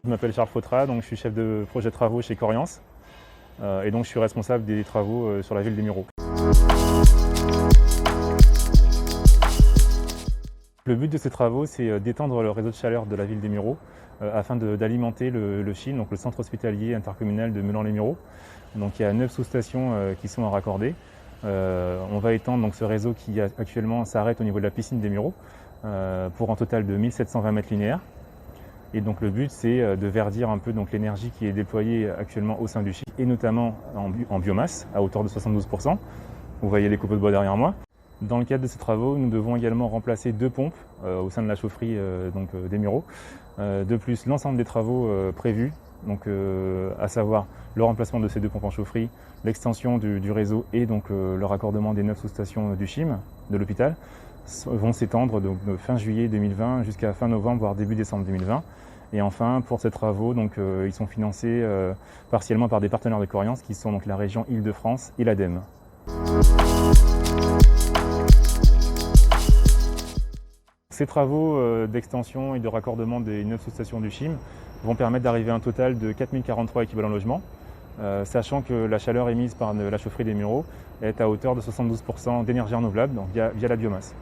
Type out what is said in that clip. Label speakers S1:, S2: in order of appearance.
S1: Je m'appelle Charles Fautra, donc je suis chef de projet travaux chez Coriance et donc je suis responsable des travaux sur la ville des Mureaux. Le but de ces travaux, c'est d'étendre le réseau de chaleur de la ville des Mureaux afin d'alimenter le CHIM, donc le centre hospitalier intercommunal de Meulan-les-Mureaux. Donc il y a 9 sous-stations qui sont à raccorder. On va étendre donc ce réseau qui actuellement s'arrête au niveau de la piscine des Mureaux pour un total de 1720 mètres linéaires. Et donc le but, c'est de verdir un peu l'énergie qui est déployée actuellement au sein du CHIM, et notamment en biomasse, à hauteur de 72%. Vous voyez les copeaux de bois derrière moi. Dans le cadre de ces travaux, nous devons également remplacer 2 pompes au sein de la chaufferie des Mureaux. De plus, l'ensemble des travaux prévus, à savoir le remplacement de ces 2 pompes en chaufferie, l'extension du réseau et le raccordement des 9 sous-stations du CHIM, de l'hôpital, vont s'étendre de fin juillet 2020 jusqu'à fin novembre, voire début décembre 2020. Et enfin, pour ces travaux, ils sont financés partiellement par des partenaires de Coriance qui sont la région Île-de-France et l'ADEME. Ces travaux d'extension et de raccordement des 9 sous-stations du CHIM vont permettre d'arriver à un total de 4043 équivalents logements, sachant que la chaleur émise par la chaufferie des Mureaux est à hauteur de 72% d'énergie renouvelable, donc via la biomasse.